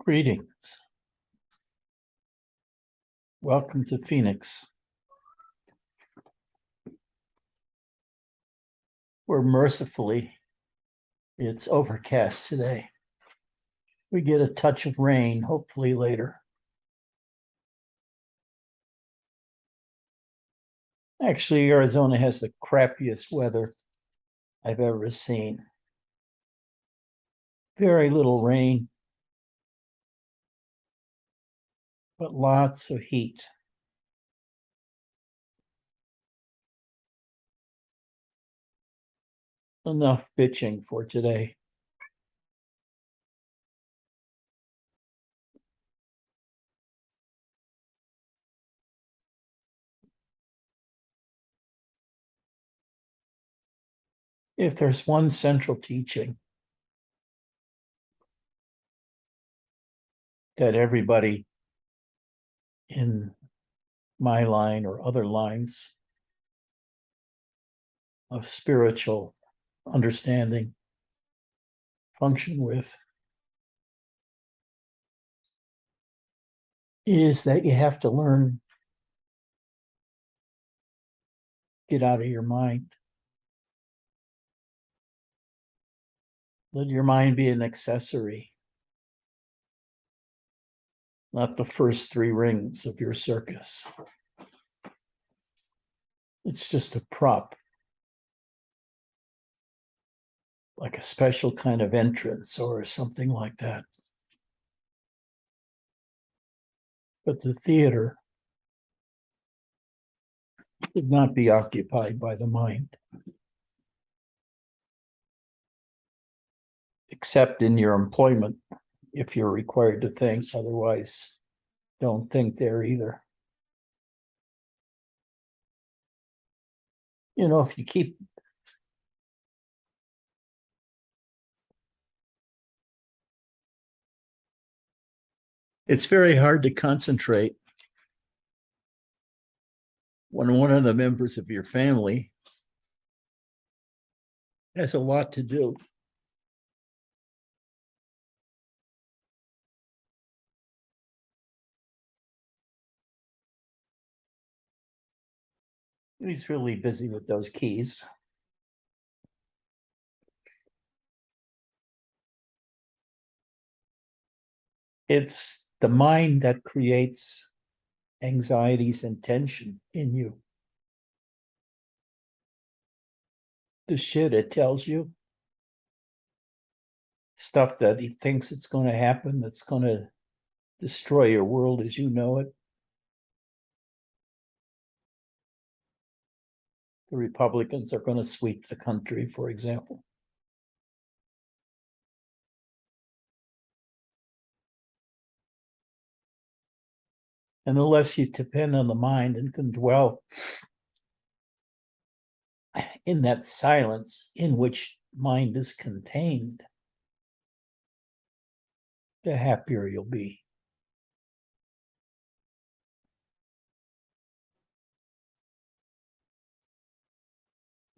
Greetings. Welcome to Phoenix, where mercifully it's overcast today. We get a touch of rain, hopefully later. Actually, Arizona has the crappiest weather I've ever seen. Very little rain, but lots of heat. Enough bitching for today. If there's one central teaching that everybody in my line or other lines of spiritual understanding function with, is that you have to learn, get out of your mind. Let your mind be an accessory, not the first three rings of your circus. It's just a prop, like a special kind of entrance or something like that. But the theater should not be occupied by the mind, except in your employment, if you're required to think. Otherwise, don't think there either. If you keep it's very hard to concentrate when one of the members of your family has a lot to do. He's really busy with those keys. It's the mind that creates anxieties and tension in you. The shit it tells you, stuff that he thinks it's going to happen, that's going to destroy your world as you know it. The Republicans are going to sweep the country, for example. And unless you depend on the mind and can dwell in that silence in which mind is contained, the happier you'll be.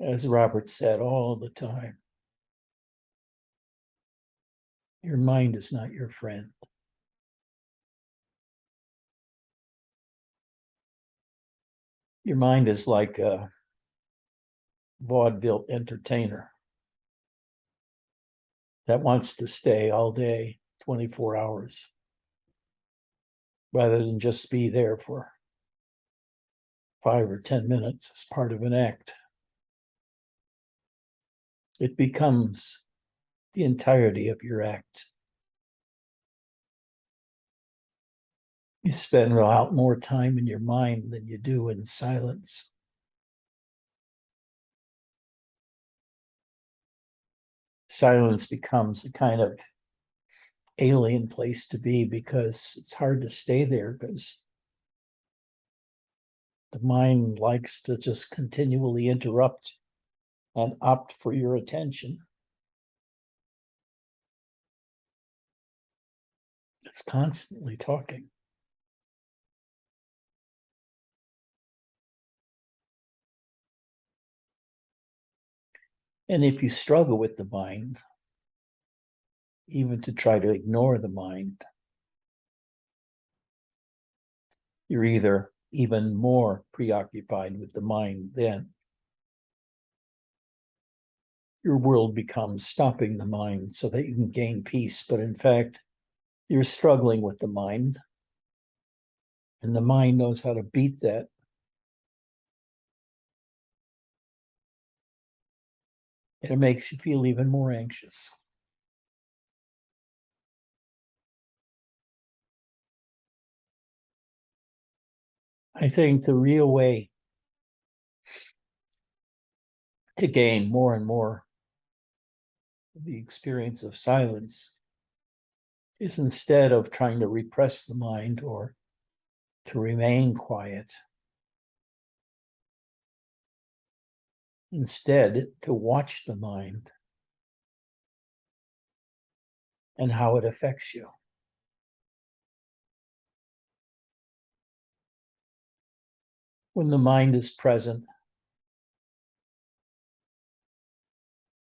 As Robert said all the time, your mind is not your friend. Your mind is like a vaudeville entertainer that wants to stay all day, 24 hours, rather than just be there for 5 or 10 minutes as part of an act. It becomes the entirety of your act. You spend a lot more time in your mind than you do in silence. Silence becomes a kind of alien place to be because it's hard to stay there because the mind likes to just continually interrupt and opt for your attention. It's constantly talking. And if you struggle with the mind, even to try to ignore the mind, you're either even more preoccupied with the mind then. Your world becomes stopping the mind so that you can gain peace, but in fact, you're struggling with the mind, and the mind knows how to beat that. And it makes you feel even more anxious. I think the real way to gain more and more the experience of silence is, instead of trying to repress the mind or to remain quiet, instead to watch the mind and how it affects you. When the mind is present,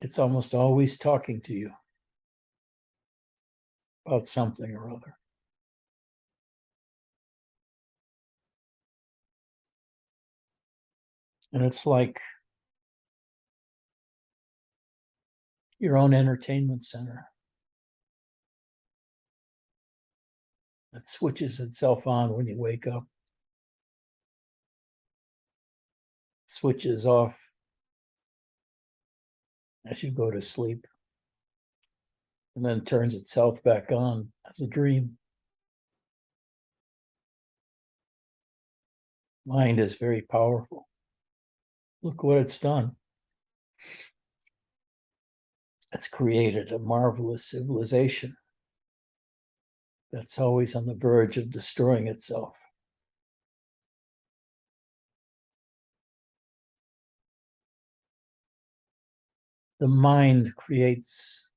it's almost always talking to you about something or other. And it's like your own entertainment center. It switches itself on when you wake up, switches off as you go to sleep, and then turns itself back on as a dream. Mind is very powerful. Look what it's done. It's created a marvelous civilization that's always on the verge of destroying itself. The mind creates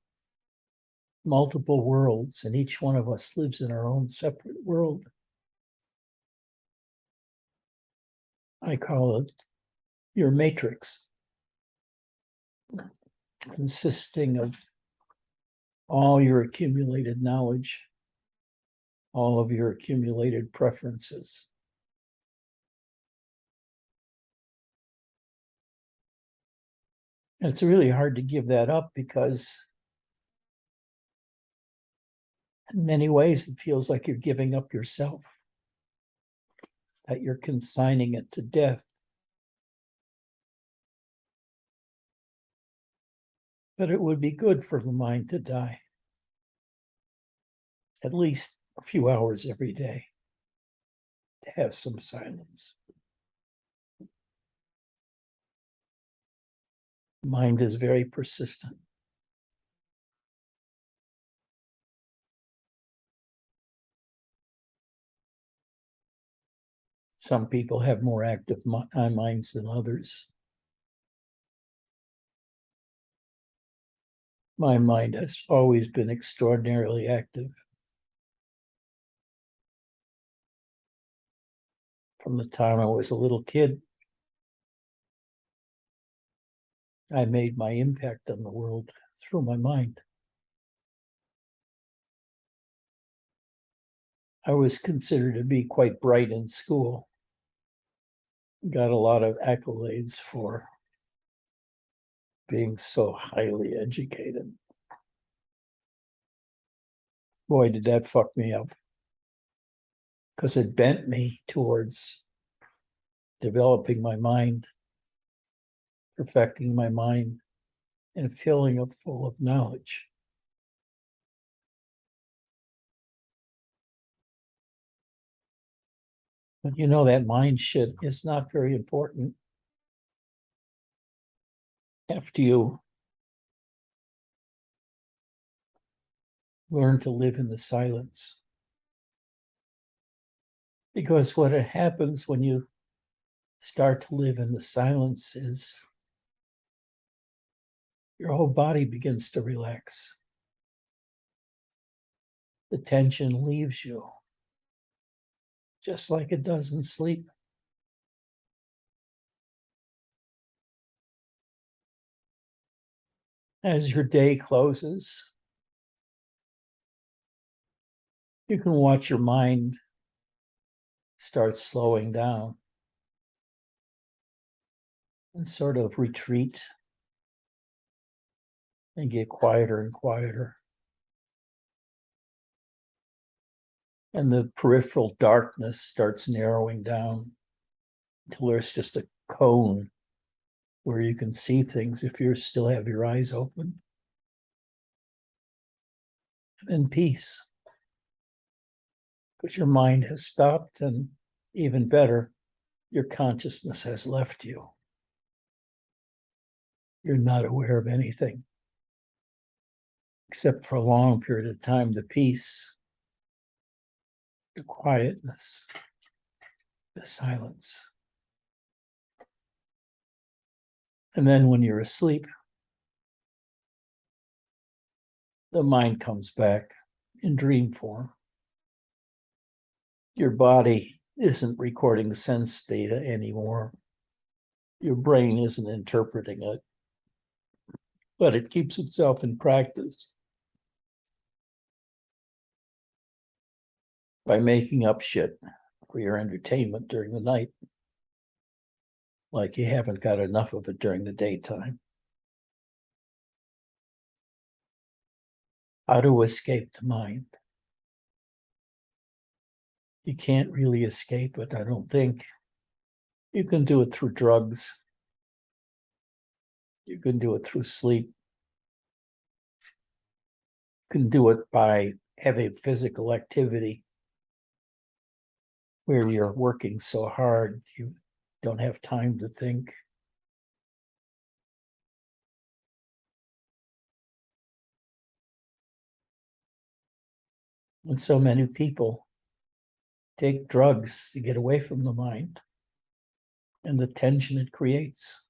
multiple worlds, and each one of us lives in our own separate world. I call it your matrix, consisting of all your accumulated knowledge, all of your accumulated preferences. And it's really hard to give that up because in many ways it feels like you're giving up yourself, that you're consigning it to death. But it would be good for the mind to die at least a few hours every day, to have some silence. Mind is very persistent. Some people have more active minds than others. My mind has always been extraordinarily active. From the time I was a little kid, I made my impact on the world through my mind. I was considered to be quite bright in school. Got a lot of accolades for being so highly educated. Boy, did that fuck me up, because it bent me towards developing my mind, perfecting my mind, and filling it full of knowledge. But you know, that mind shit is not very important after you learn to live in the silence. Because what happens when you start to live in the silence is your whole body begins to relax. The tension leaves you, just like it does in sleep. As your day closes, you can watch your mind starts slowing down and sort of retreat and get quieter and quieter. And the peripheral darkness starts narrowing down until there's just a cone where you can see things if you still have your eyes open. And then peace, because your mind has stopped, and even better, your consciousness has left you. You're not aware of anything except for a long period of time, the peace, the quietness, the silence. And then when you're asleep, the mind comes back in dream form. Your body isn't recording sense data anymore. Your brain isn't interpreting it, but it keeps itself in practice by making up shit for your entertainment during the night, like you haven't got enough of it during the daytime. How to escape the mind. You can't really escape it, I don't think. You can do it through drugs. You can do it through sleep. You can do it by heavy physical activity where you're working so hard you don't have time to think. And so many people take drugs to get away from the mind and the tension it creates.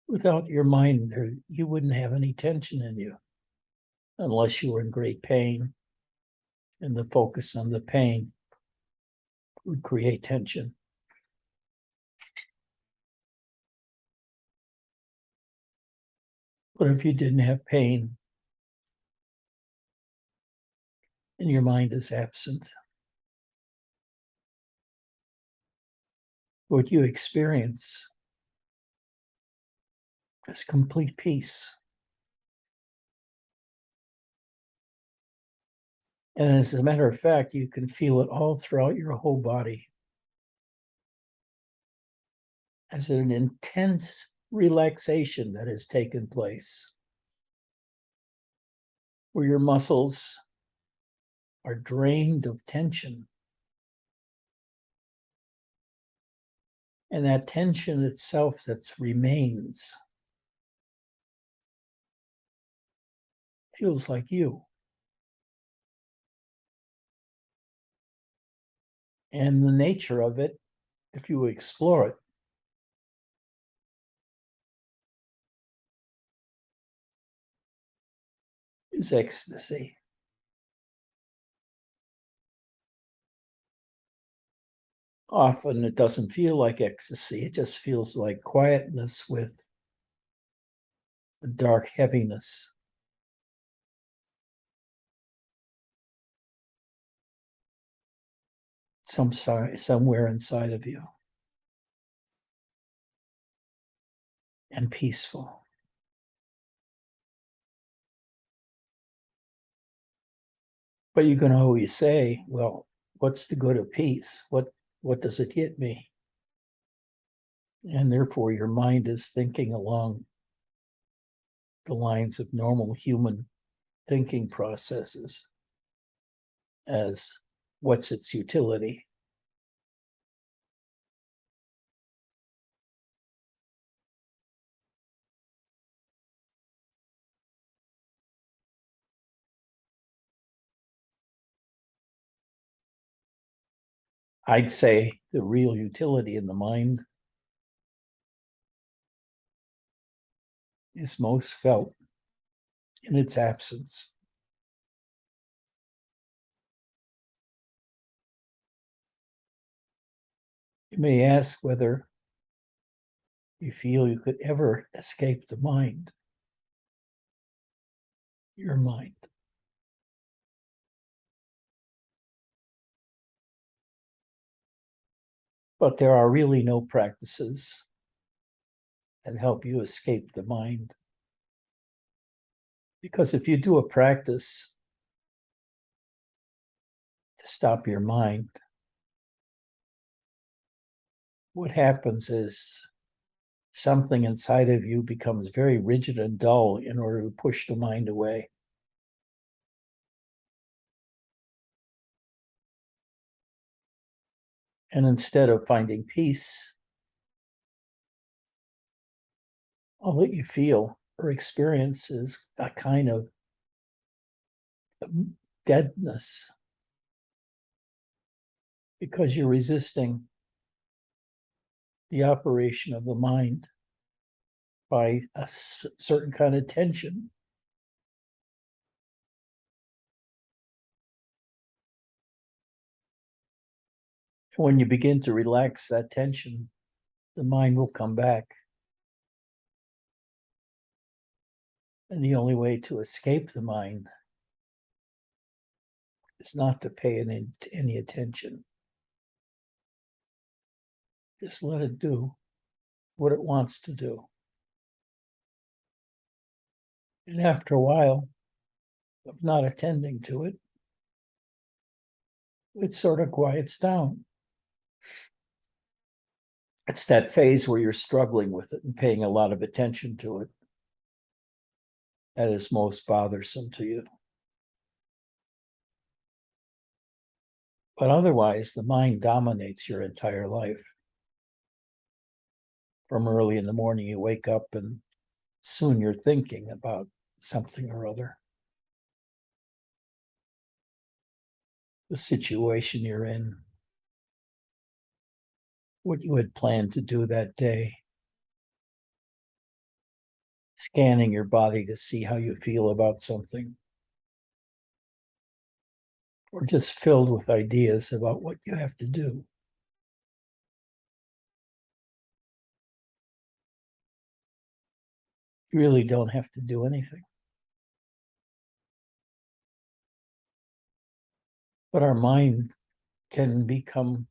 Without your mind, you wouldn't have any tension in you unless you were in great pain, and the focus on the pain would create tension. But if you didn't have pain and your mind is absent, what you experience is complete peace. And as a matter of fact, you can feel it all throughout your whole body as an intense relaxation that has taken place, where your muscles are drained of tension. And that tension itself that remains feels like you. And the nature of it, if you explore it, is ecstasy. Often it doesn't feel like ecstasy, it just feels like quietness with a dark heaviness. Somewhere inside of you, and peaceful. But you can always say, well, what's the good of peace? What does it get me? And therefore your mind is thinking along the lines of normal human thinking processes as what's its utility? I'd say the real utility in the mind is most felt in its absence. You may ask whether you feel you could ever escape the mind, your mind. But there are really no practices that help you escape the mind. Because if you do a practice to stop your mind, what happens is something inside of you becomes very rigid and dull in order to push the mind away. And instead of finding peace, all that you feel or experience is a kind of deadness because you're resisting the operation of the mind by a certain kind of tension. When you begin to relax that tension, the mind will come back. And the only way to escape the mind is not to pay any attention. Just let it do what it wants to do. And after a while of not attending to it, it sort of quiets down. It's that phase where you're struggling with it and paying a lot of attention to it that is most bothersome to you. But otherwise, the mind dominates your entire life. From early in the morning, you wake up and soon you're thinking about something or other. The situation you're in, what you had planned to do that day, scanning your body to see how you feel about something, or just filled with ideas about what you have to do. You really don't have to do anything. But our mind can become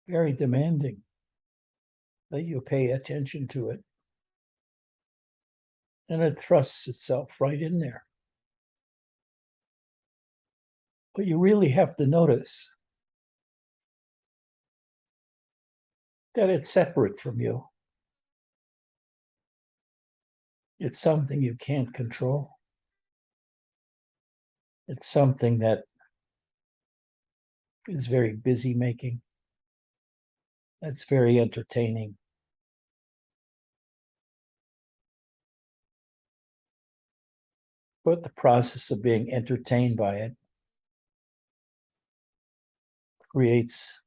very demanding that you pay attention to it. And it thrusts itself right in there. But you really have to notice that it's separate from you. It's something you can't control. It's something that is very busy making. That's very entertaining. But the process of being entertained by it creates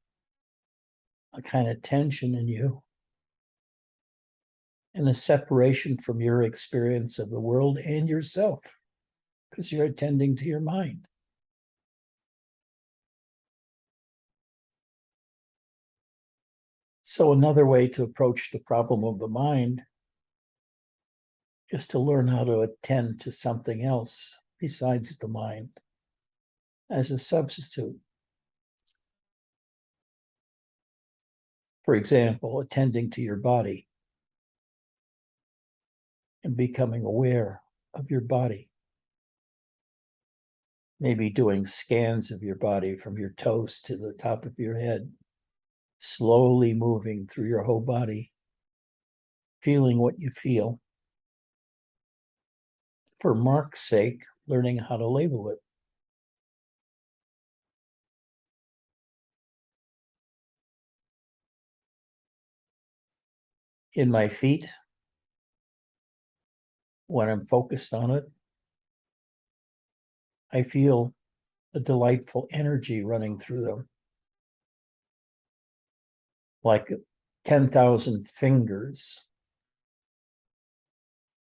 a kind of tension in you and a separation from your experience of the world and yourself because you're attending to your mind. So another way to approach the problem of the mind is to learn how to attend to something else besides the mind as a substitute. For example, attending to your body and becoming aware of your body. Maybe doing scans of your body from your toes to the top of your head, slowly moving through your whole body, feeling what you feel. For Mark's sake, learning how to label it. In my feet, when I'm focused on it, I feel a delightful energy running through them, like 10,000 fingers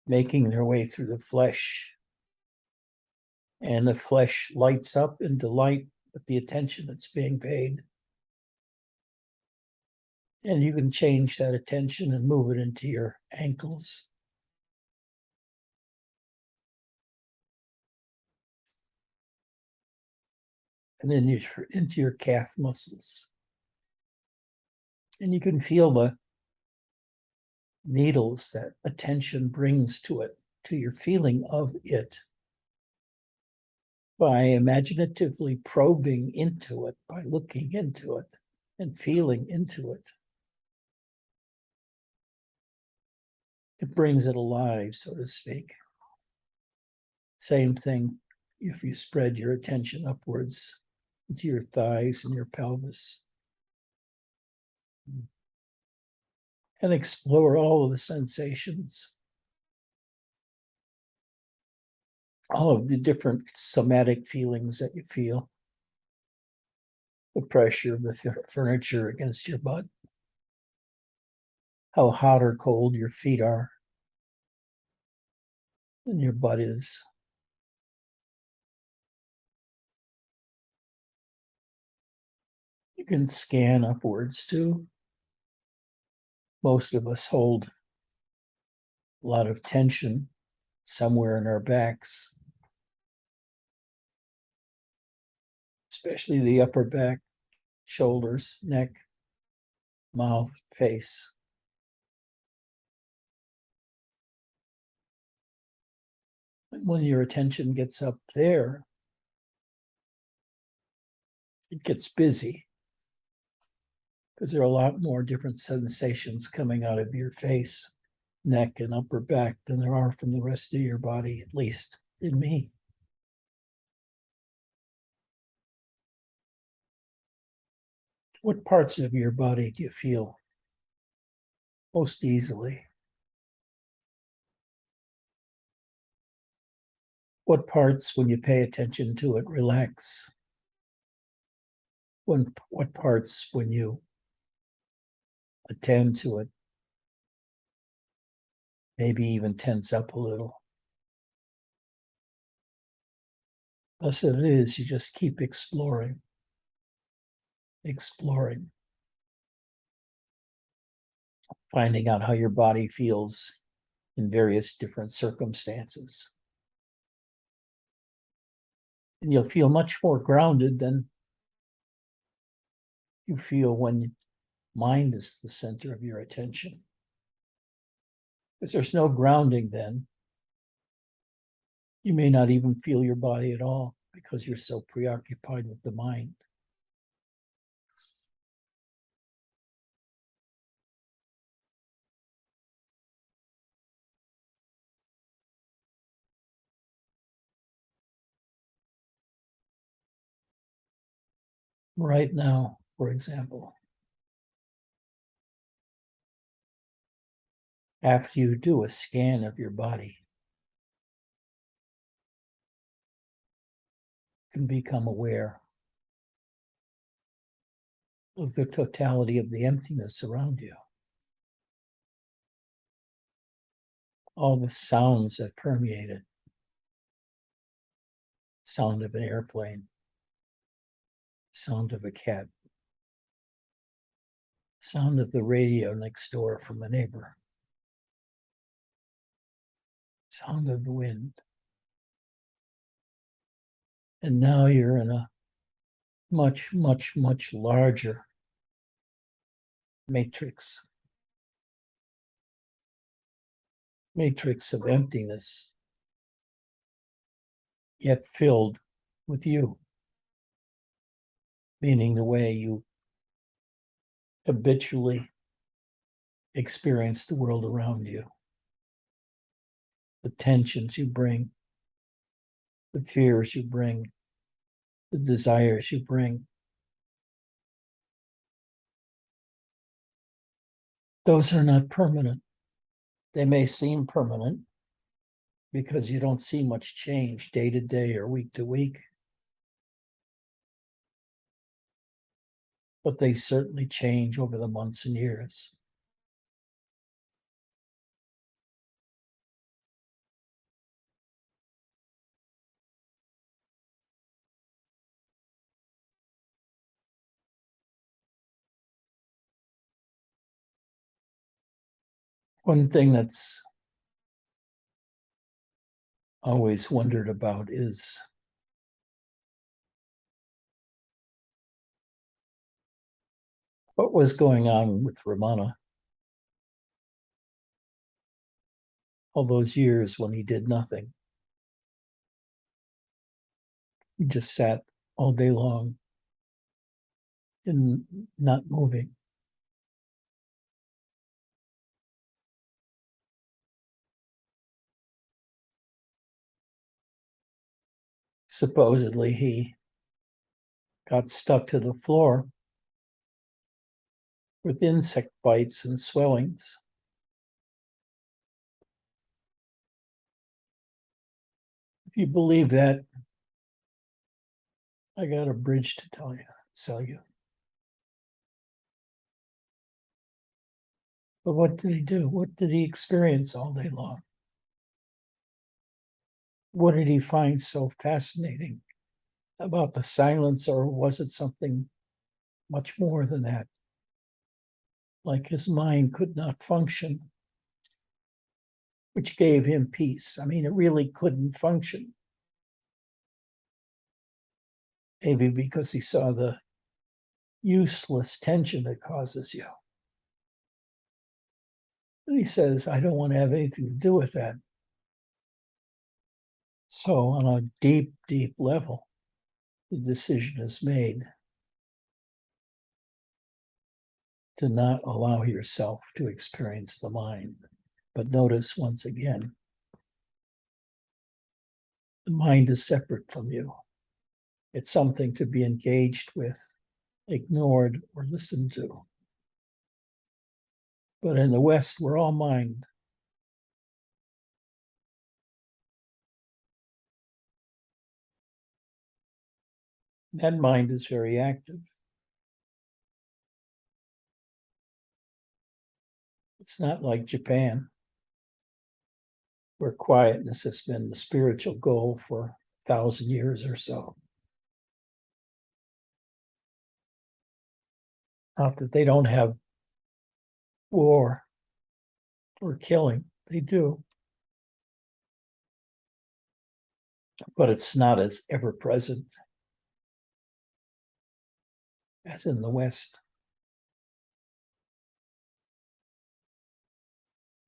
making their way through the flesh. And the flesh lights up in delight with the attention that's being paid. And you can change that attention and move it into your ankles. And then into your calf muscles. And you can feel the needles that attention brings to it, to your feeling of it, by imaginatively probing into it, by looking into it and feeling into it. It brings it alive, so to speak. Same thing if you spread your attention upwards into your thighs and your pelvis and explore all of the sensations, all of the different somatic feelings that you feel, the pressure of the furniture against your butt, how hot or cold your feet are and your butt is. You can scan upwards too. Most of us hold a lot of tension somewhere in our backs, especially the upper back, shoulders, neck, mouth, face. When your attention gets up there, it gets busy because there are a lot more different sensations coming out of your face, neck, and upper back than there are from the rest of your body, at least in me. What parts of your body do you feel most easily? What parts, when you pay attention to it, relax? What parts, when you attend to it, maybe even tense up a little? Thus it is, you just keep exploring, finding out how your body feels in various different circumstances. And you'll feel much more grounded than you feel when mind is the center of your attention. Because there's no grounding then. You may not even feel your body at all because you're so preoccupied with the mind. Right now, for example, after you do a scan of your body, you can become aware of the totality of the emptiness around you. All the sounds that permeate it. Sound of an airplane, sound of a cat, sound of the radio next door from a neighbor, sound of the wind. And now you're in a much, much, much larger matrix of emptiness, yet filled with you, meaning the way you habitually experience the world around you, the tensions you bring, the fears you bring, the desires you bring. Those are not permanent. They may seem permanent because you don't see much change day to day or week to week, but they certainly change over the months and years. One thing that's always wondered about is What was going on with Ramana all those years when he did nothing? He just sat all day long and not moving. Supposedly he got stuck to the floor with insect bites and swellings. If you believe that, I got a bridge to sell you. But what did he do? What did he experience all day long? What did he find so fascinating about the silence, or was it something much more than that? Like his mind could not function, which gave him peace. I mean, it really couldn't function. Maybe because he saw the useless tension it causes you. And he says, I don't want to have anything to do with that. So, on a deep, deep level, the decision is made to not allow yourself to experience the mind. But notice once again, the mind is separate from you. It's something to be engaged with, ignored, or listened to. But in the West, we're all mind. That mind is very active. It's not like Japan, where quietness has been the spiritual goal for 1,000 years or so. Not that they don't have war or killing, they do. But it's not as ever present as in the West.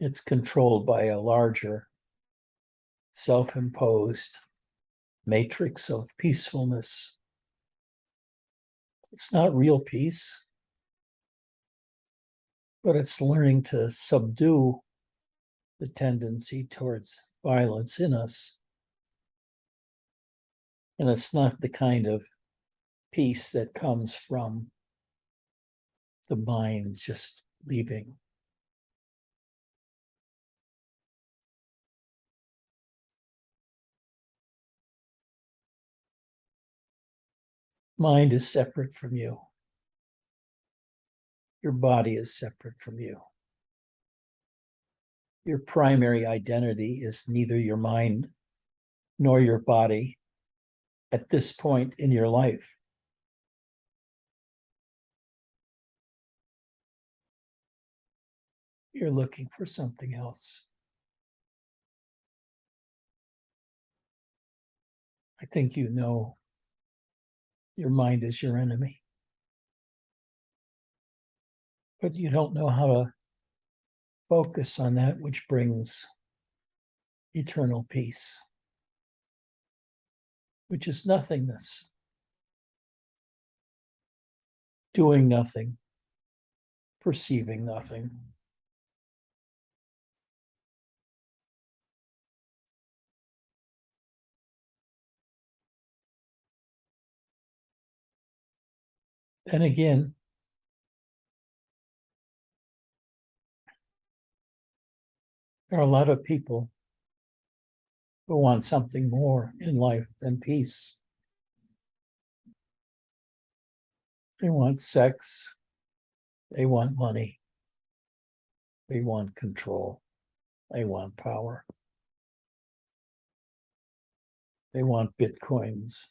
It's controlled by a larger, self-imposed matrix of peacefulness. It's not real peace, but it's learning to subdue the tendency towards violence in us. And it's not the kind of peace that comes from the mind just leaving. Mind is separate from you. Your body is separate from you. Your primary identity is neither your mind nor your body at this point in your life. You're looking for something else. I think you know your mind is your enemy, but you don't know how to focus on that which brings eternal peace, which is nothingness, doing nothing, perceiving nothing. And again, there are a lot of people who want something more in life than peace. They want sex, they want money, they want control, they want power, they want bitcoins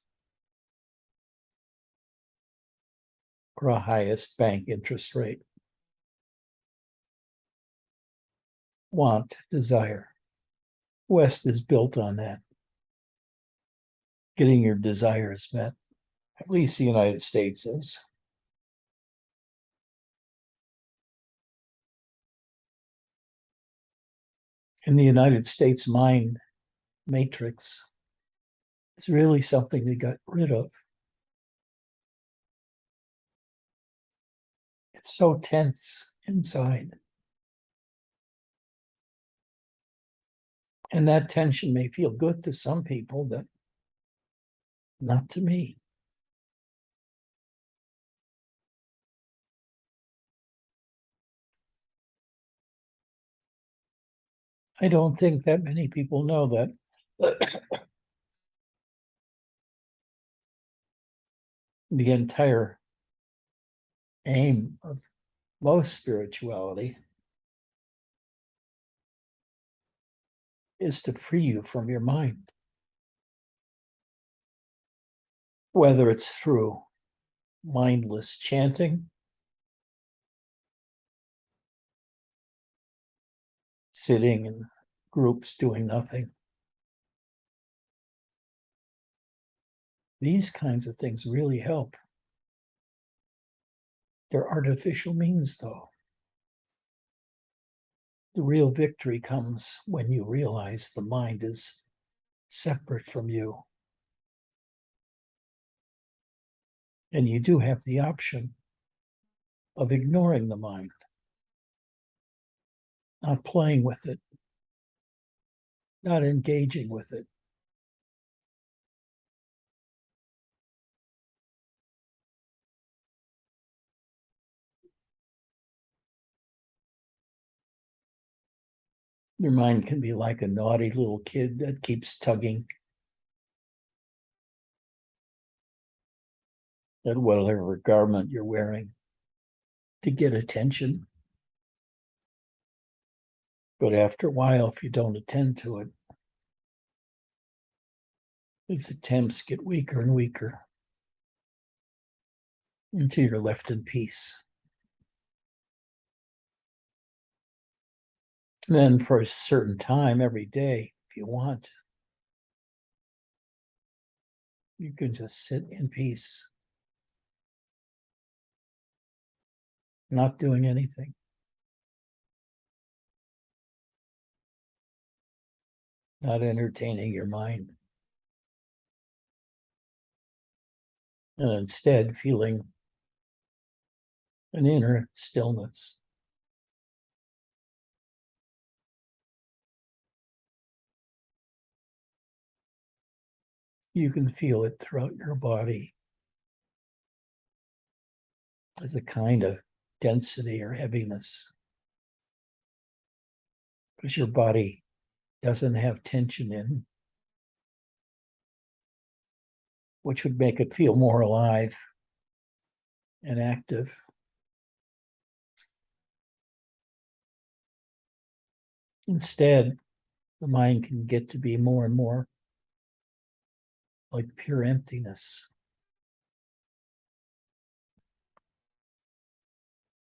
or a highest bank interest rate. Want, desire. West is built on that. Getting your desires met. At least the United States is. in the United States mind matrix is really something they got rid of. It's so tense inside. And that tension may feel good to some people, but not to me. I don't think that many people know that the entire aim of most spirituality is to free you from your mind, whether it's through mindless chanting, sitting in groups doing nothing. These kinds of things really help. They're artificial means, though. The real victory comes when you realize the mind is separate from you. And you do have the option of ignoring the mind, not playing with it, not engaging with it. Your mind can be like a naughty little kid that keeps tugging at whatever garment you're wearing to get attention. But after a while, if you don't attend to it, its attempts get weaker and weaker until you're left in peace. And then for a certain time every day, if you want, you can just sit in peace, not doing anything. Not entertaining your mind. And instead feeling an inner stillness. You can feel it throughout your body as a kind of density or heaviness, because your body doesn't have tension in, which would make it feel more alive and active. Instead, the mind can get to be more and more like pure emptiness,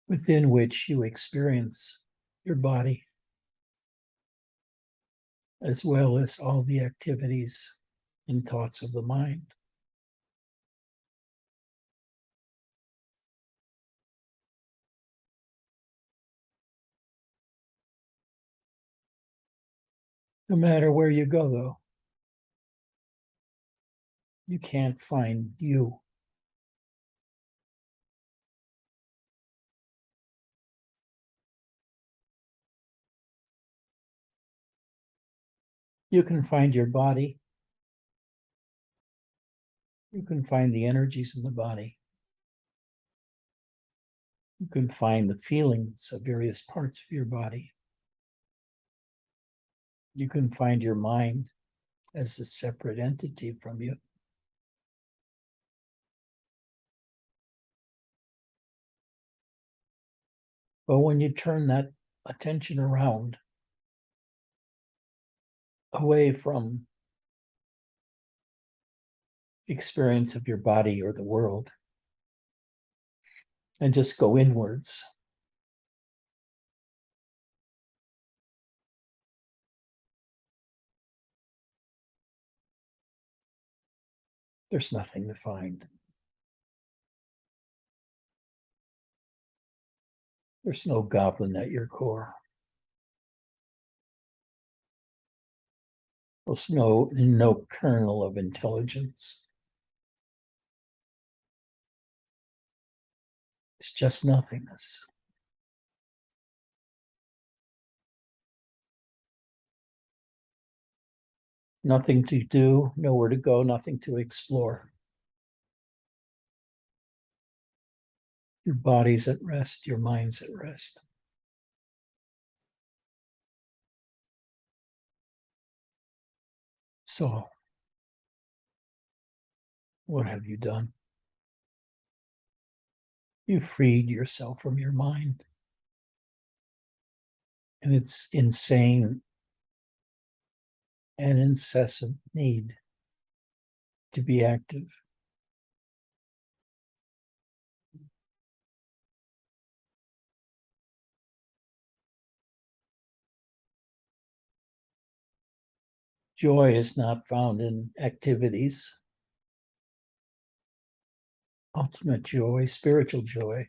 within which you experience your body, as well as all the activities and thoughts of the mind. No matter where you go, though, you can't find you. You can find your body. You can find the energies in the body. You can find the feelings of various parts of your body. You can find your mind as a separate entity from you. But when you turn that attention around, away from the experience of your body or the world, and just go inwards, there's nothing to find. There's no goblin at your core. There's no kernel of intelligence. It's just nothingness. Nothing to do, nowhere to go, nothing to explore. Your body's at rest, your mind's at rest. So, what have you done? You freed yourself from your mind and its insane and incessant need to be active. Joy is not found in activities. Ultimate joy, spiritual joy,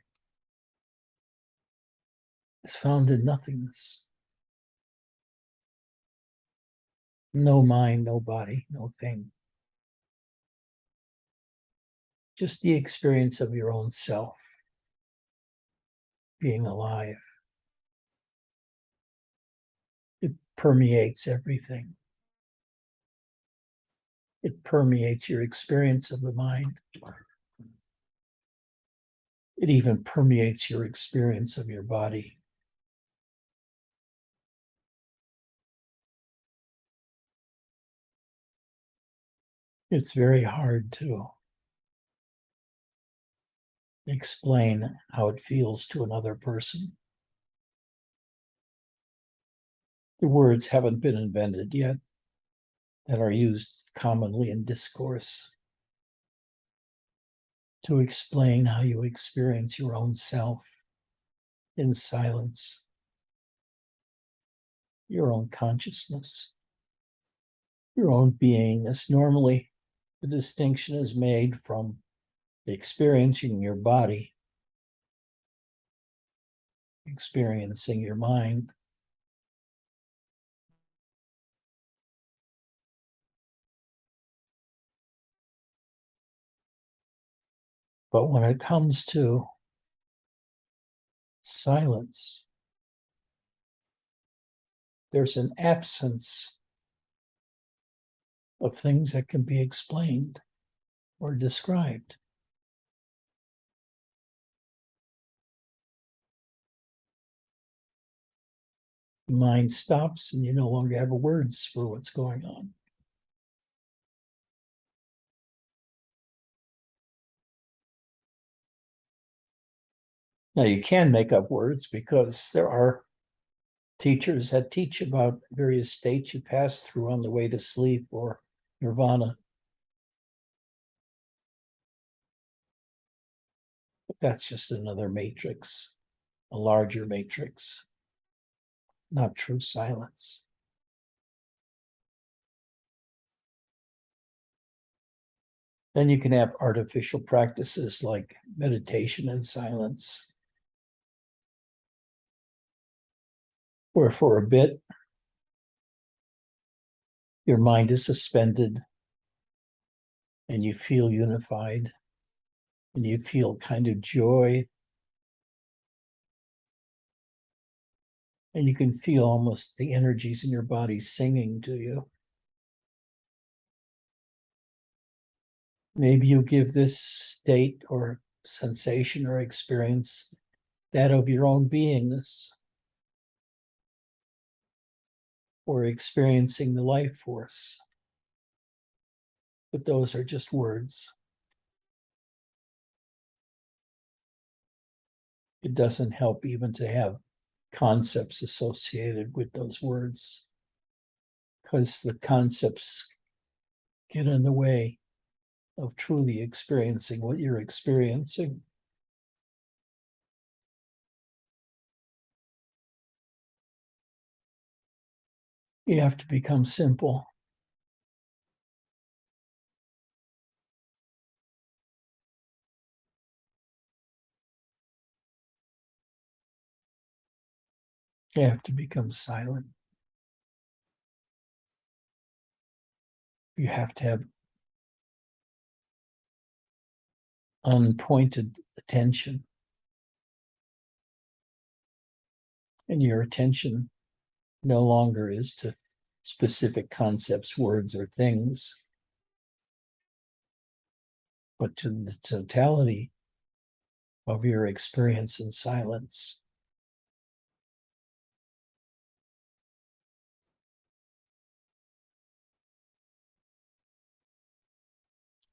is found in nothingness. No mind, no body, no thing. Just the experience of your own self being alive. It permeates everything. It permeates your experience of the mind. It even permeates your experience of your body. It's very hard to explain how it feels to another person. The words haven't been invented yet that are used commonly in discourse to explain how you experience your own self in silence, your own consciousness, your own beingness. Normally, the distinction is made from experiencing your body, experiencing your mind. But when it comes to silence, there's an absence of things that can be explained or described. The mind stops and you no longer have words for what's going on. Now, you can make up words because there are teachers that teach about various states you pass through on the way to sleep or nirvana. But that's just another matrix, a larger matrix, not true silence. Then you can have artificial practices like meditation and silence, where for a bit, your mind is suspended and you feel unified and you feel kind of joy. And you can feel almost the energies in your body singing to you. Maybe you give this state or sensation or experience that of your own beingness or experiencing the life force. But those are just words. It doesn't help even to have concepts associated with those words because the concepts get in the way of truly experiencing what you're experiencing. You have to become simple. You have to become silent. You have to have unpointed attention. And your attention no longer is to specific concepts, words, or things, but to the totality of your experience in silence.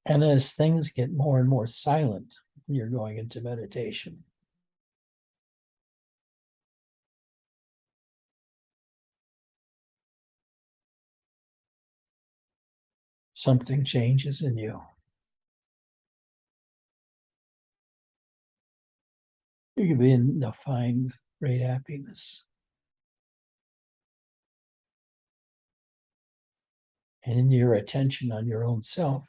And as things get more and more silent, you're going into meditation. Something changes in you. You begin to find great happiness. And in your attention on your own self,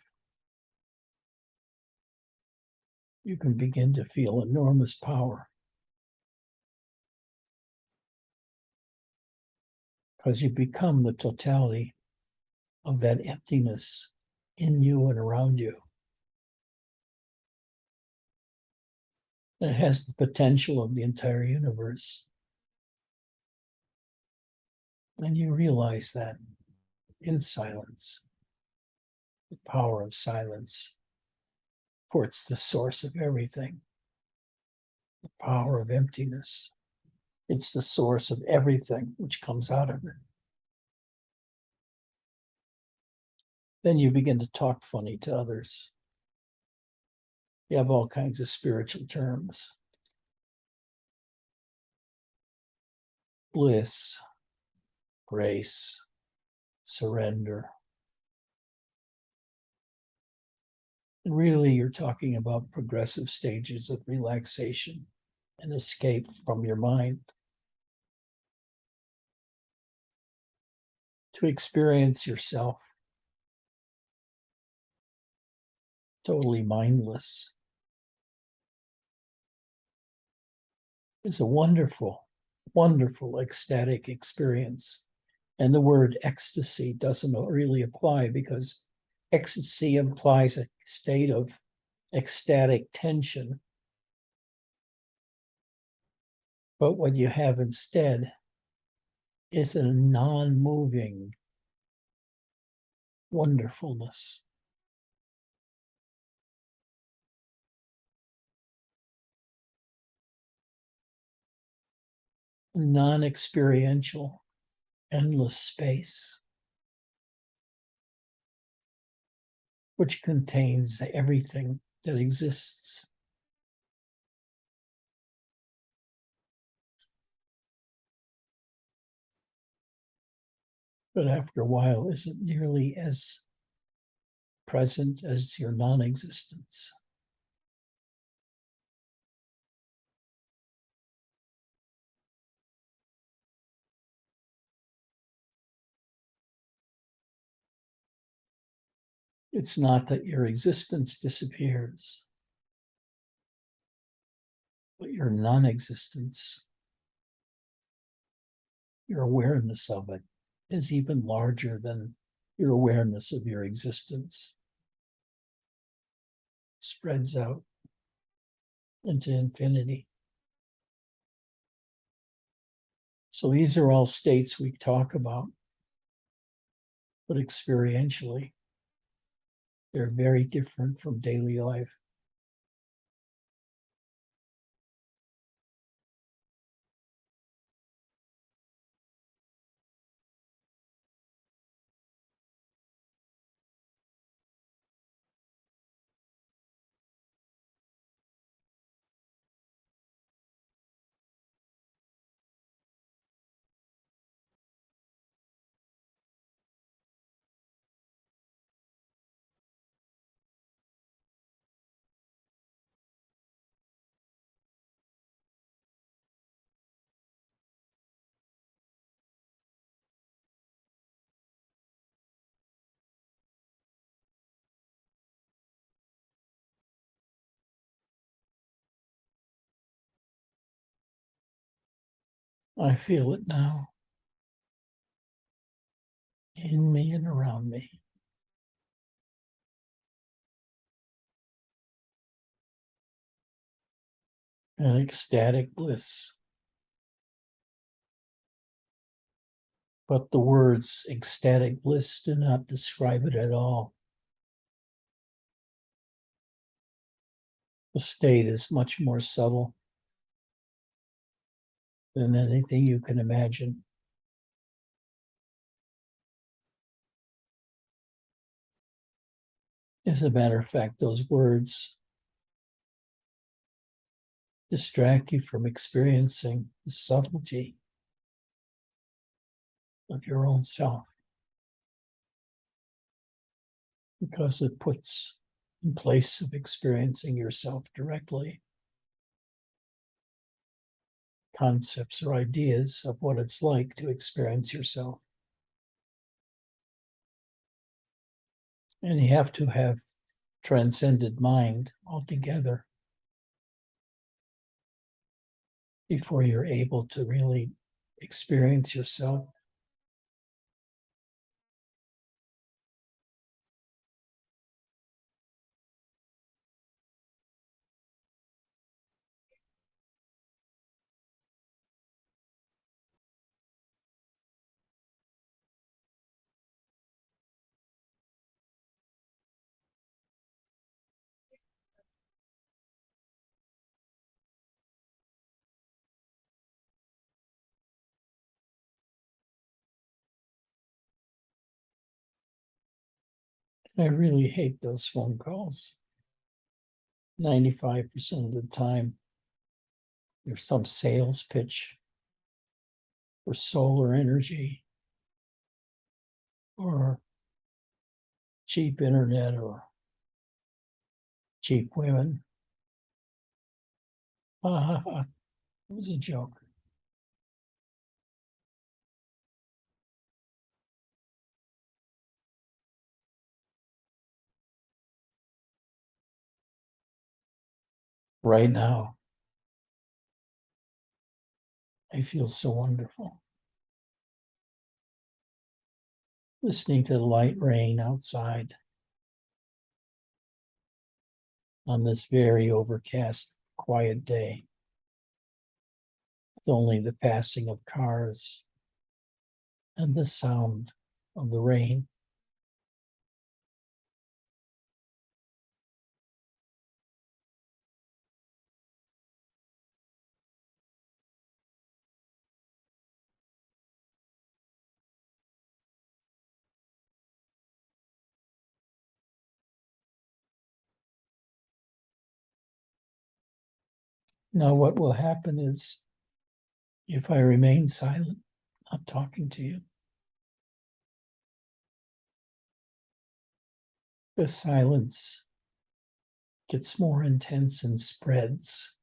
you can begin to feel enormous power. Because you become the totality of that emptiness in you and around you. And it has the potential of the entire universe. And you realize that in silence, the power of silence, for it's the source of everything. The power of emptiness. It's the source of everything which comes out of it. Then you begin to talk funny to others. You have all kinds of spiritual terms. Bliss, grace, surrender. And really, you're talking about progressive stages of relaxation and escape from your mind. To experience yourself totally mindless is a wonderful, wonderful ecstatic experience. And the word ecstasy doesn't really apply because ecstasy implies a state of ecstatic tension. But what you have instead is a non-moving wonderfulness. Non-experiential, endless space, which contains everything that exists. But after a while, isn't nearly as present as your non-existence. It's not that your existence disappears, but your non-existence, your awareness of it, is even larger than your awareness of your existence. It spreads out into infinity. So these are all states we talk about, but experientially, they're very different from daily life. I feel it now, in me and around me. and ecstatic bliss. But the words ecstatic bliss do not describe it at all. The state is much more subtle than anything you can imagine. As a matter of fact, those words distract you from experiencing the subtlety of your own self, because it puts in place of experiencing yourself directly concepts or ideas of what it's like to experience yourself. And you have to have transcended mind altogether before you're able to really experience yourself. I really hate those phone calls. 95% of the time, there's some sales pitch for solar energy or cheap internet or cheap women. It was a joke. Right now, I feel so wonderful. Listening to the light rain outside on this very overcast, quiet day, with only the passing of cars and the sound of the rain. Now, what will happen is if I remain silent, not talking to you, the silence gets more intense and spreads,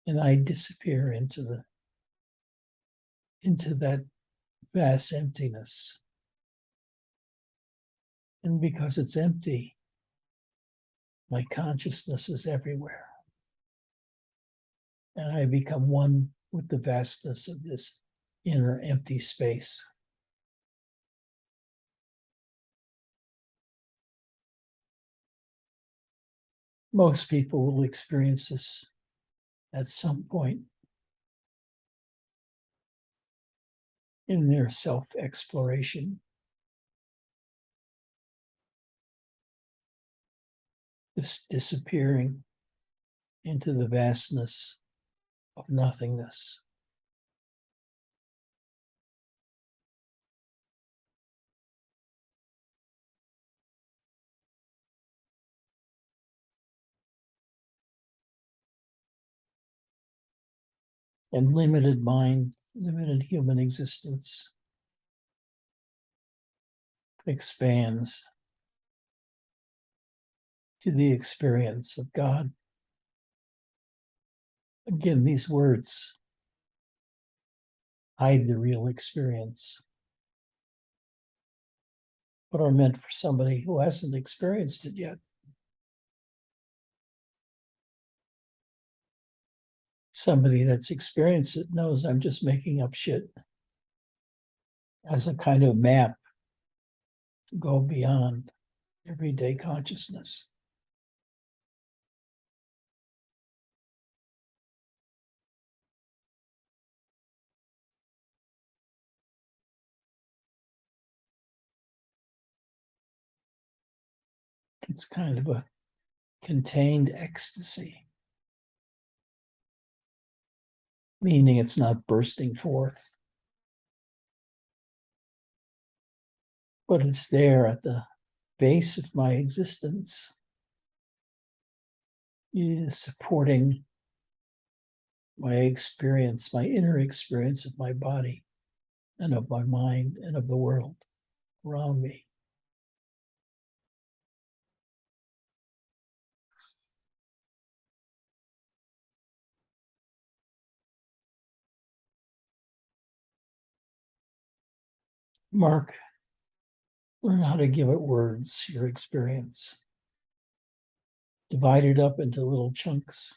and I disappear into that vast emptiness. And because it's empty, my consciousness is everywhere. And I become one with the vastness of this inner empty space. Most people will experience this at some point in their self-exploration. This disappearing into the vastness of nothingness. And limited mind, limited human existence expands to the experience of God. Again, these words hide the real experience, but are meant for somebody who hasn't experienced it yet. Somebody that's experienced it knows I'm just making up shit as a kind of map to go beyond everyday consciousness. It's kind of a contained ecstasy, meaning it's not bursting forth, but it's there at the base of my existence, is supporting my experience, my inner experience of my body and of my mind and of the world around me. Mark, learn how to give it words, your experience. Divide it up into little chunks.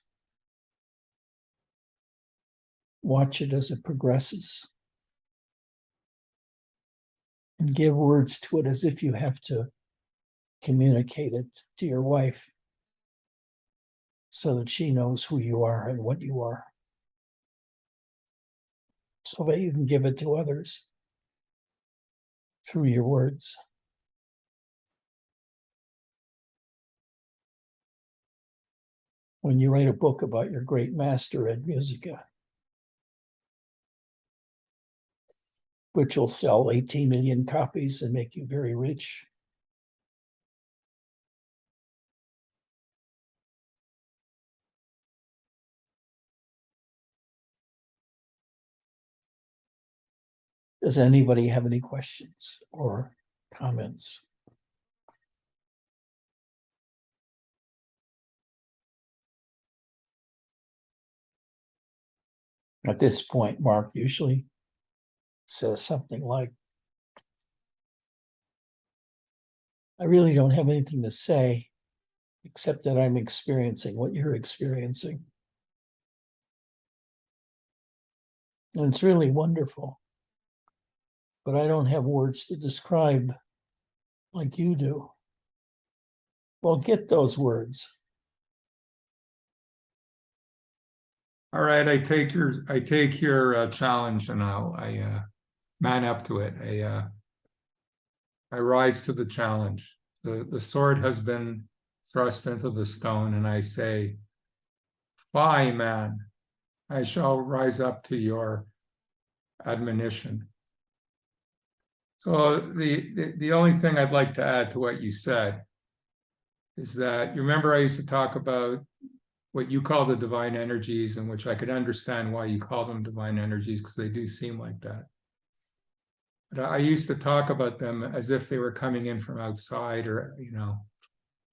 Watch it as it progresses. And give words to it as if you have to communicate it to your wife so that she knows who you are and what you are, so that you can give it to others through your words. When you write a book about your great master Ed Musica, which will sell 18 million copies and make you very rich, does anybody have any questions or comments? At this point, Mark usually says something like, I really don't have anything to say except that I'm experiencing what you're experiencing. And it's really wonderful. But I don't have words to describe like you do. Well, get those words. All right, I take your challenge, and I man up to it. I rise to the challenge. The sword has been thrust into the stone, and I say, "Fie, man! I shall rise up to your admonition." So the only thing I'd like to add to what you said is that you remember I used to talk about what you call the divine energies, and which I could understand why you call them divine energies, because they do seem like that. But I used to talk about them as if they were coming in from outside, or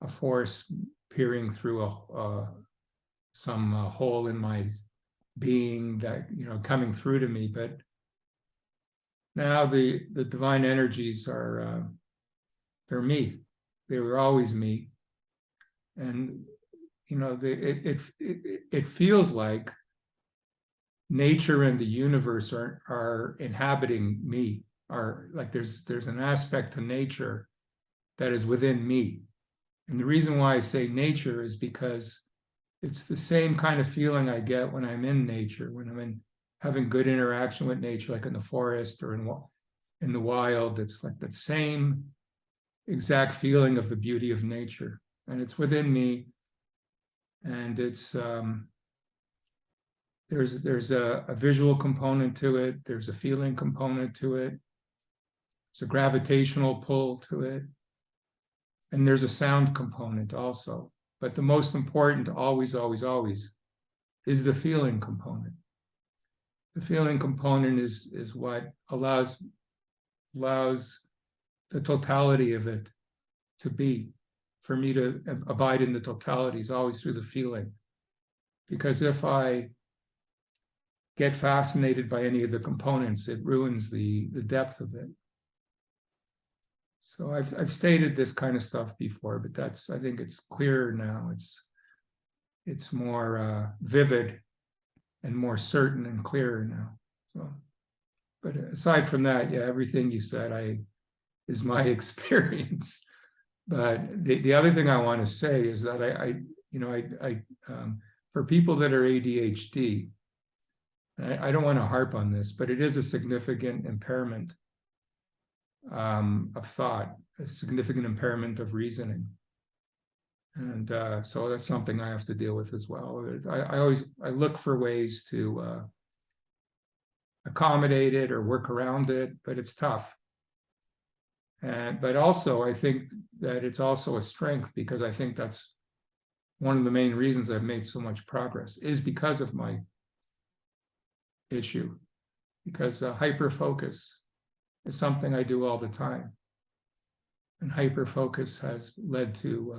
a force peering through some hole in my being that coming through to me. But now the divine energies are they're me. They were always me, and it feels like nature and the universe are inhabiting me. Are like there's an aspect to nature that is within me. And the reason why I say nature is because it's the same kind of feeling I get when I'm in nature, when I'm having good interaction with nature, like in the forest or in the wild. It's like that same exact feeling of the beauty of nature, and it's within me. And it's there's a visual component to it. There's a feeling component to it. There's a gravitational pull to it. And there's a sound component also. But the most important, always, always, always, is the feeling component. The feeling component is what allows the totality of it to be. For me to abide in the totality is always through the feeling. Because if I get fascinated by any of the components, it ruins the depth of it. So I've stated this kind of stuff before, but I think it's clearer now. It's more vivid and more certain and clearer now. So, but aside from that, yeah, everything you said is my experience. But the other thing I want to say is that I for people that are ADHD, I don't want to harp on this, but it is a significant impairment of thought, a significant impairment of reasoning. And so that's something I have to deal with as well. I look for ways to accommodate it or work around it, but it's tough. But also I think that it's also a strength, because I think that's one of the main reasons I've made so much progress, is because of my issue, because hyper focus is something I do all the time. And hyper focus has led to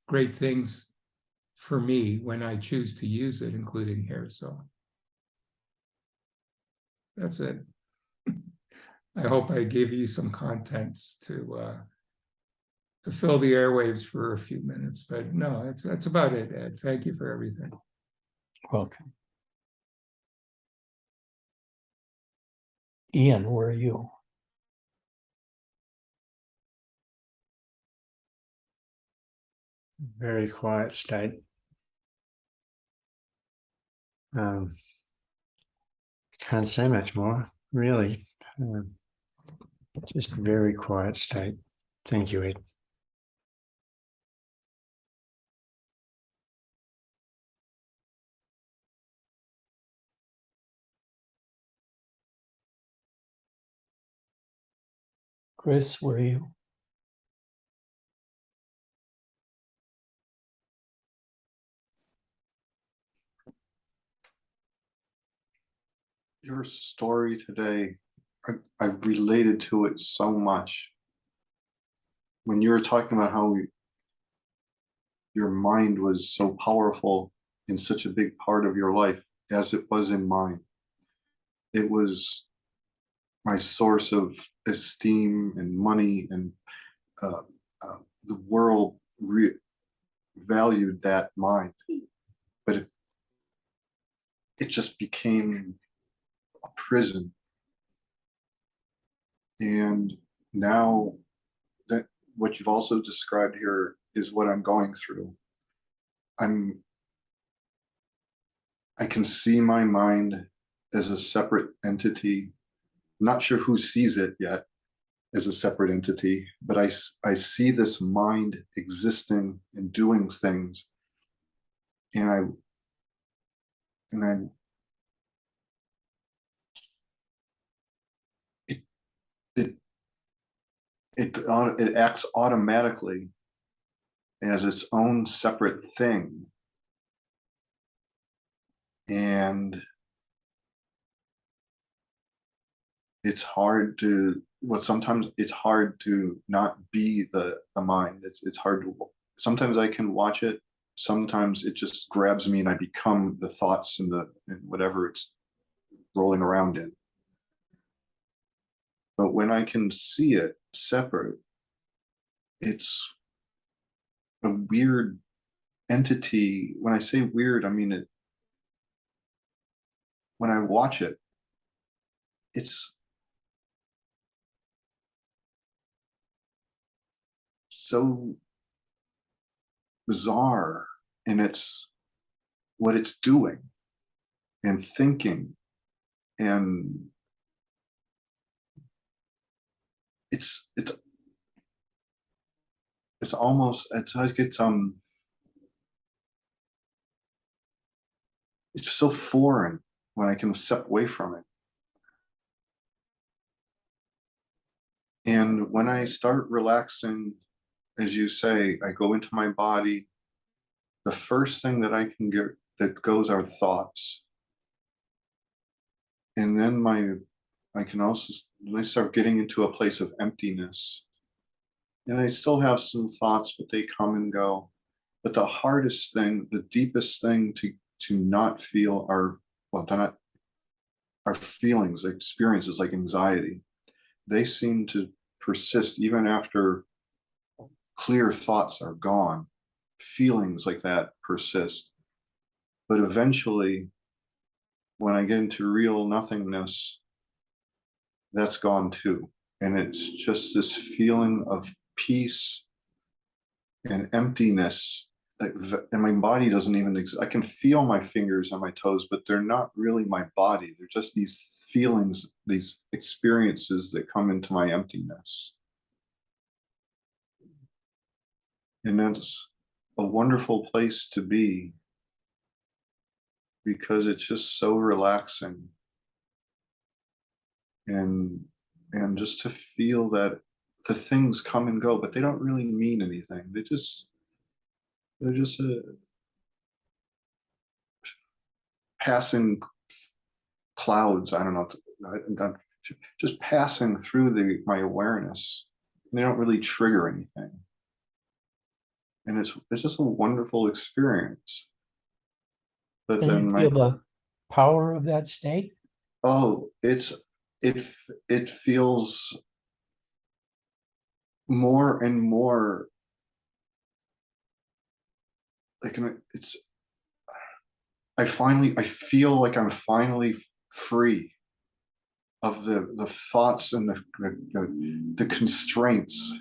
great things for me when I choose to use it, including here. So that's it. I hope I gave you some contents to fill the airwaves for a few minutes, but no, that's about it, Ed. Thank you for everything. Welcome. Ian, where are you? Very quiet state. Can't say much more, really. Just very quiet state. Thank you, Ed. Chris, where are you? Your story today, I related to it so much. When you were talking about how your mind was so powerful in such a big part of your life, as it was in mine. It was my source of esteem and money, and the world valued that mind. But it just became a prison. And now that what you've also described here is what I'm going through. I can see my mind as a separate entity. I'm not sure who sees it yet as a separate entity, but I see this mind existing and doing things. And it acts automatically as its own separate thing. And it's hard to, sometimes it's hard to not be the mind. It's hard to, sometimes I can watch it. Sometimes it just grabs me and I become the thoughts and whatever it's rolling around in. But when I can see it separate, it's a weird entity. When I say weird, I mean it. When I watch it, it's so bizarre, and it's what it's doing and thinking, and it's almost, it's like it's so foreign when I can step away from it. And when I start relaxing, as you say, I go into my body, the first thing that I can get that goes are thoughts. And then I can also, when I start getting into a place of emptiness, and I still have some thoughts, but they come and go. But the hardest thing, the deepest thing to not feel are, well, not our feelings, experiences like anxiety. They seem to persist even after clear thoughts are gone. Feelings like that persist. But eventually, when I get into real nothingness, that's gone too. And it's just this feeling of peace and emptiness. And my body doesn't even exist. I can feel my fingers and my toes, but they're not really my body. They're just these feelings, these experiences that come into my emptiness. And that's a wonderful place to be because it's just so relaxing. And just to feel that the things come and go, but they don't really mean anything. They're just passing clouds. I don't know. I'm just passing through my awareness. They don't really trigger anything. And it's just a wonderful experience. But Can then you feel the power of that state? It feels more and more like I feel like I'm finally free of the thoughts and the constraints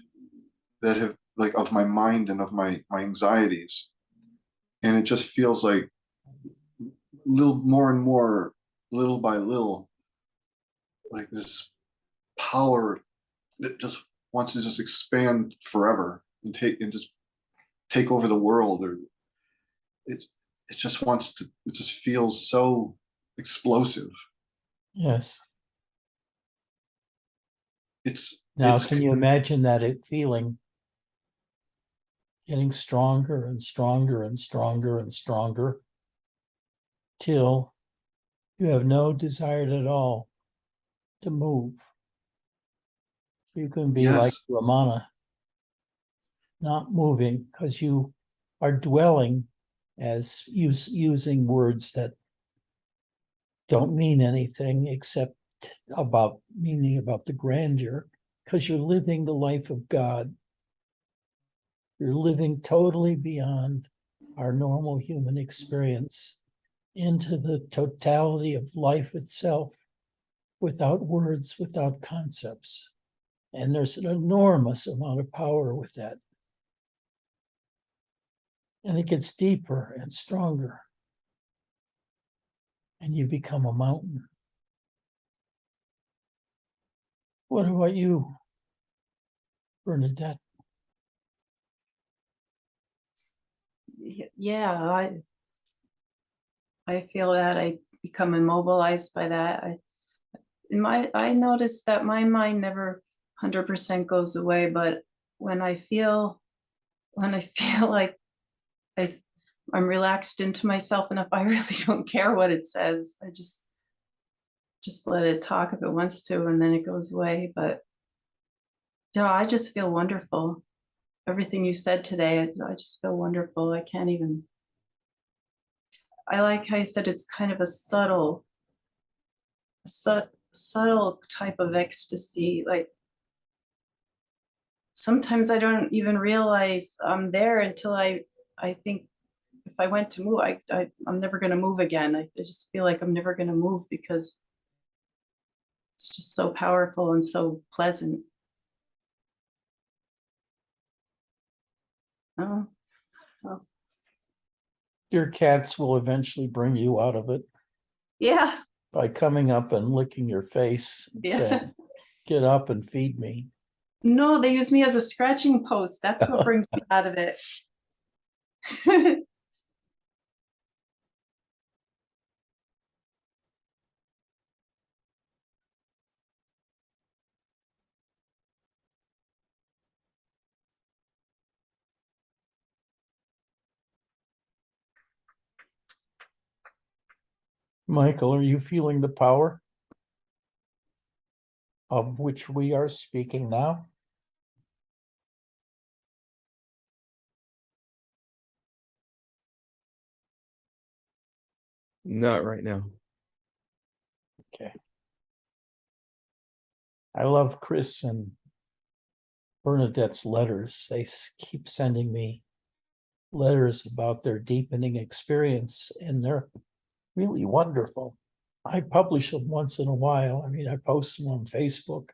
that have, like, of my mind and of my anxieties. And it just feels like little more and more, little by little, like this power that just wants to just expand forever and just take over the world. Or it just wants to, it just feels so explosive. Yes. Now, It's can you imagine feeling getting stronger and stronger and stronger and stronger till you have no desire at all to move? You can be like yes, Ramana, not moving because you are dwelling as using words that don't mean anything except about the grandeur, because you're living the life of God. You're living totally beyond our normal human experience into the totality of life itself, without words, without concepts. And there's an enormous amount of power with that. And it gets deeper and stronger. And you become a mountain. What about you, Bernadette? Yeah, I feel that I become immobilized by that. I noticed that my mind never 100% goes away, but when I feel like I'm relaxed into myself enough, I really don't care what it says. I just let it talk if it wants to, and then it goes away. But I just feel wonderful. Everything you said today, I just feel wonderful. I can't even. I like how you said it's kind of a subtle type of ecstasy. Like sometimes I don't even realize I'm there until I think if I went to move, I'm never going to move again. I just feel like I'm never going to move because it's just so powerful and so pleasant. Oh, so, Your cats will eventually bring you out of it yeah, by coming up and licking your face and yeah. saying, "Get up and feed me." No, they use me as a scratching post. That's what brings me out of it. Michael, are you feeling the power of which we are speaking now? Not right now. Okay. I love Chris and Bernadette's letters. They keep sending me letters about their deepening experience, and they're really wonderful. I publish them once in a while. I mean, I post them on Facebook,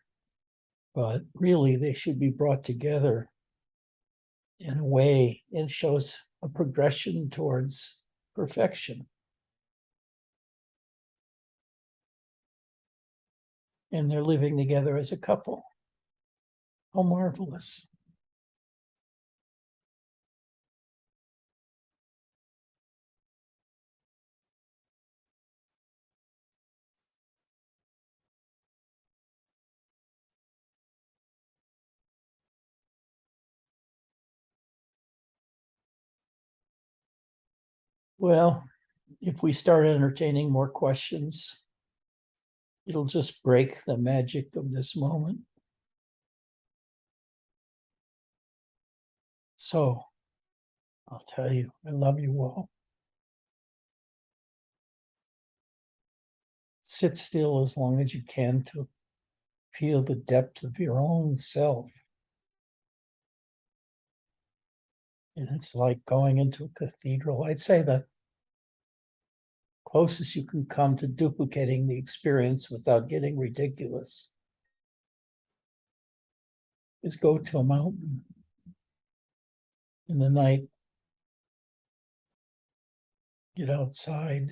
but really they should be brought together in a way. It shows a progression towards perfection. And they're living together as a couple. How marvelous. Well, if we start entertaining more questions, it'll just break the magic of this moment. So I'll tell you, I love you all. Sit still as long as you can to feel the depth of your own self. And it's like going into a cathedral. I'd say the closest you can come to duplicating the experience without getting ridiculous is go to a mountain in the night, get outside,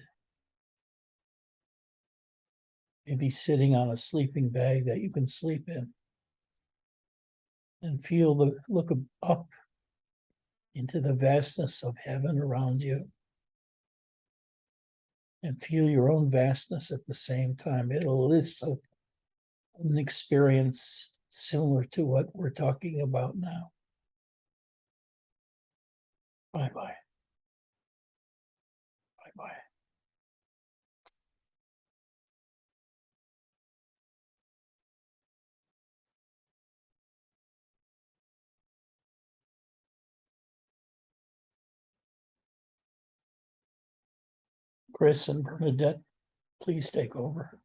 maybe sitting on a sleeping bag that you can sleep in, and feel the look up into the vastness of heaven around you, and feel your own vastness at the same time. It is an experience similar to what we're talking about now. Bye-bye. Bye-bye. Chris and Bernadette, please take over.